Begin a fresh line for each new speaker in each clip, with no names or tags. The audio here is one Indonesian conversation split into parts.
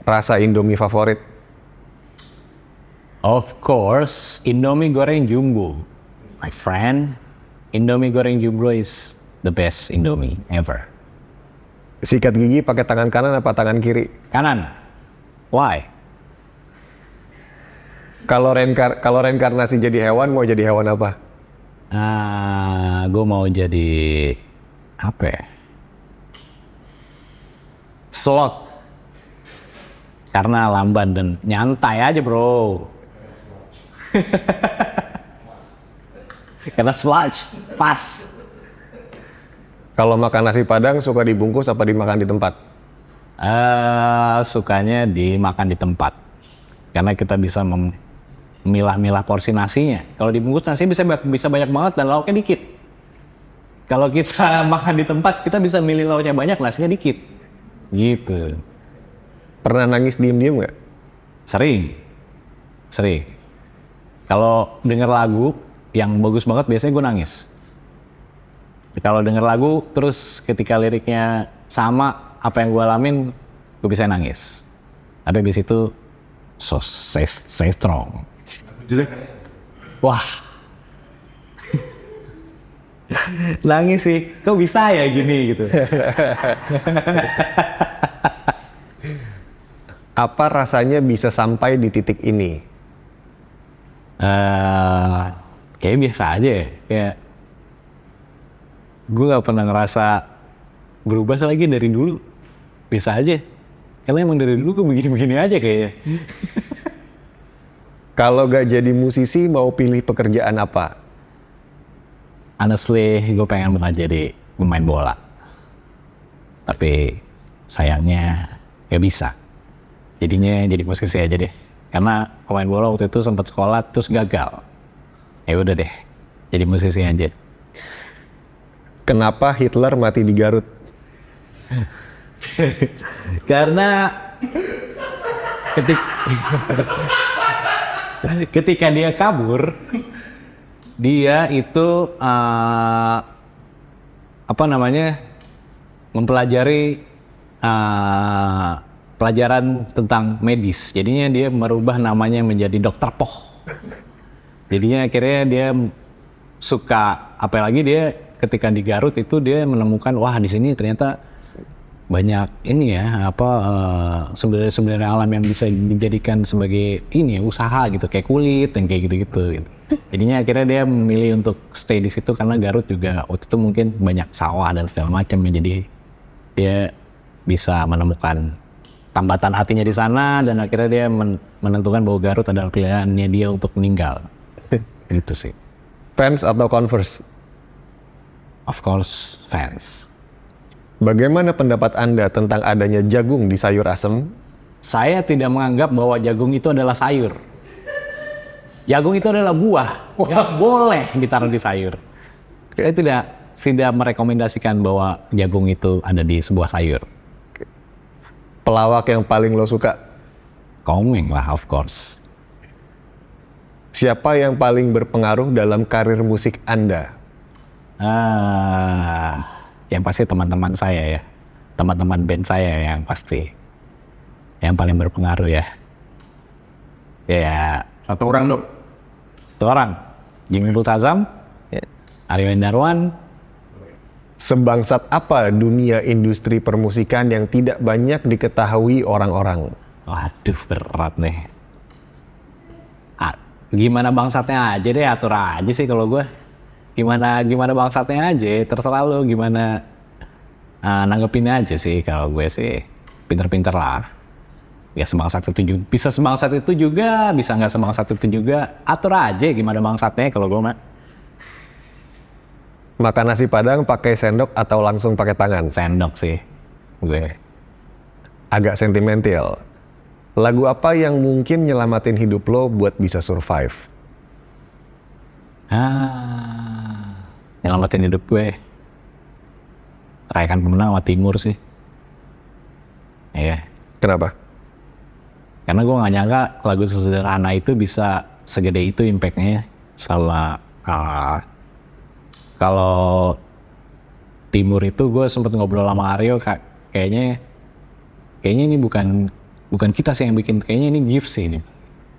Rasa Indomie favorit?
Of course, Indomie goreng jumbo. My friend, Indomie goreng jumbo is the best Indomie ever.
Sikat gigi pakai tangan kanan apa tangan kiri?
Kanan. Why?
Kalau reinkarnasi jadi hewan, mau jadi hewan apa?
Gue mau jadi apa ya? Sloth. Karena lamban dan nyantai aja bro. Karena sludge, fast.
Kalau makan nasi Padang suka dibungkus apa dimakan di tempat?
Sukanya dimakan di tempat. Karena kita bisa memilah-milah porsi nasinya. Kalau dibungkus nasi bisa banyak banget dan lauknya dikit. Kalau kita makan di tempat, kita bisa milih lauknya banyak, nasinya dikit. Gitu.
Pernah nangis diem-diem nggak?
Sering. Kalau denger lagu yang bagus banget biasanya gue nangis. Kalau denger lagu terus ketika liriknya sama apa yang gue alamin, gue bisa nangis. Tapi abis itu stay strong. Wah. Nangis sih. Kok bisa ya gini gitu.
Apa rasanya bisa sampai di titik ini?
Kayak biasa aja ya. Kayak gue gak pernah ngerasa berubah lagi dari dulu. Biasa aja. Karena emang dari dulu gue begini-begini aja kayaknya.
Kalau gak jadi musisi mau pilih pekerjaan apa?
Honestly, gue pengen banget jadi pemain bola. Tapi sayangnya gak bisa. Jadinya jadi musisi aja deh. Karena pemain bola waktu itu sempat sekolah terus gagal. Ya udah deh, jadi musisi aja.
Kenapa Hitler mati di Garut?
Karena ketika dia kabur, dia itu mempelajari pelajaran tentang medis. Jadinya dia merubah namanya menjadi Dokter Poh. Jadinya akhirnya dia suka, apalagi dia ketika di Garut itu dia menemukan wah di sini ternyata banyak ini ya sumber-sumber alam yang bisa dijadikan sebagai ini usaha gitu kayak kulit dan kayak gitu-gitu. Jadinya akhirnya dia memilih untuk stay di situ karena Garut juga waktu itu mungkin banyak sawah dan segala macam ya. Jadi dia bisa menemukan tambatan hatinya di sana dan akhirnya dia menentukan bahwa Garut adalah pilihannya dia untuk meninggal. Gitu sih.
Fans atau Converse?
Of course, fans.
Bagaimana pendapat Anda tentang adanya jagung di sayur asem?
Saya tidak menganggap bahwa jagung itu adalah sayur. Jagung itu adalah buah. Nggak boleh ditaruh di sayur. Saya tidak merekomendasikan bahwa jagung itu ada di sebuah sayur.
Pelawak yang paling lo suka?
Komeng lah, of course.
Siapa yang paling berpengaruh dalam karir musik Anda?
Yang pasti teman-teman saya ya. Teman-teman band saya yang pasti. Yang paling berpengaruh ya. Ya.
Satu orang dong.
Satu orang. Jimmy Multazam. Aryo Endarwan.
Sebangsat apa dunia industri permusikan yang tidak banyak diketahui orang-orang?
Waduh, berat nih. Gimana bangsatnya aja deh, atur aja sih kalau gue. Gimana bangsatnya aja, terserah lo gimana nanggepinnya aja sih kalau gue sih. Pinter-pinter lah. Ya sebangsat itu juga, bisa sebangsat itu juga, bisa nggak sebangsat itu juga. Atur aja gimana bangsatnya kalau gue mah.
Makan nasi Padang pakai sendok atau langsung pakai tangan?
Sendok sih, gue.
Agak sentimental. Lagu apa yang mungkin nyelamatin hidup lo buat bisa survive?
Nyelamatin hidup gue. Rayakan Pemenang sama Timur sih. Iya.
Kenapa?
Karena gue gak nyangka lagu sesederhana itu bisa segede itu impact-nya. Sama kalau Timur itu gue sempet ngobrol sama Aryo, kayaknya ini bukan bukan kita sih yang bikin, kayaknya ini gift sih ini.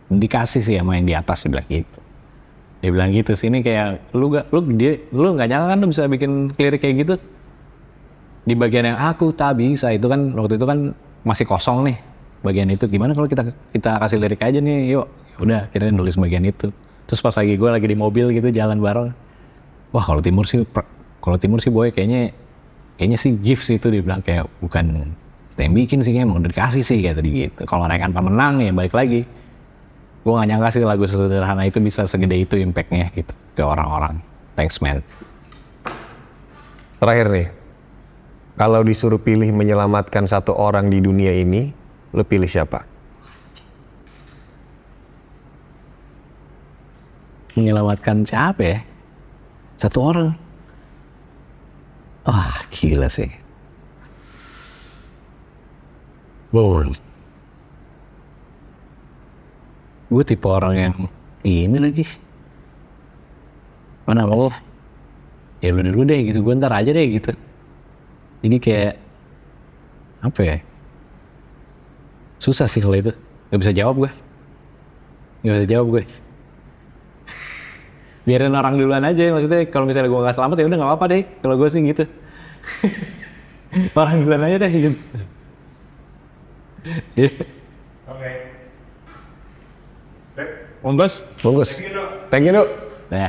Dikasih sih sama yang di atas, dia bilang gitu. Dia bilang gitu sih, ini kayak lu nggak nyangka kan lu bisa bikin lirik kayak gitu. Di bagian yang aku tak bisa itu kan waktu itu kan masih kosong nih bagian itu, gimana kalau kita kasih lirik aja nih, yuk. Udah akhirnya nulis bagian itu. Terus pas gue lagi di mobil gitu jalan bareng, wah kalau Timur sih boy kayaknya sih gift sih itu, dia bilang kayak bukan kita yang bikin sih, kayak mau dikasih sih kayak tadi gitu. Kalau mereka pemenang ya balik lagi. Gue gak nyangka sih lagu sesederhana itu bisa segede itu impact-nya gitu ke orang-orang. Thanks man.
Terakhir nih, kalau disuruh pilih menyelamatkan satu orang di dunia ini, lo pilih siapa?
Menyelamatkan siapa ya? Satu orang. Wah gila sih. Gue tipe orang yang ini lagi. Mana mau? Ya lu dulu deh gitu, gue ntar aja deh gitu. Ini kayak apa ya? Susah sih kalau itu. Gak bisa jawab gue. Biarin orang duluan aja, maksudnya kalau misalnya gue gak selamat ya udah gak apa-apa deh. Kalau gue sih gitu. Orang duluan aja deh gitu.
Oke.
Bungkus. Thank you, Dok.
Nah.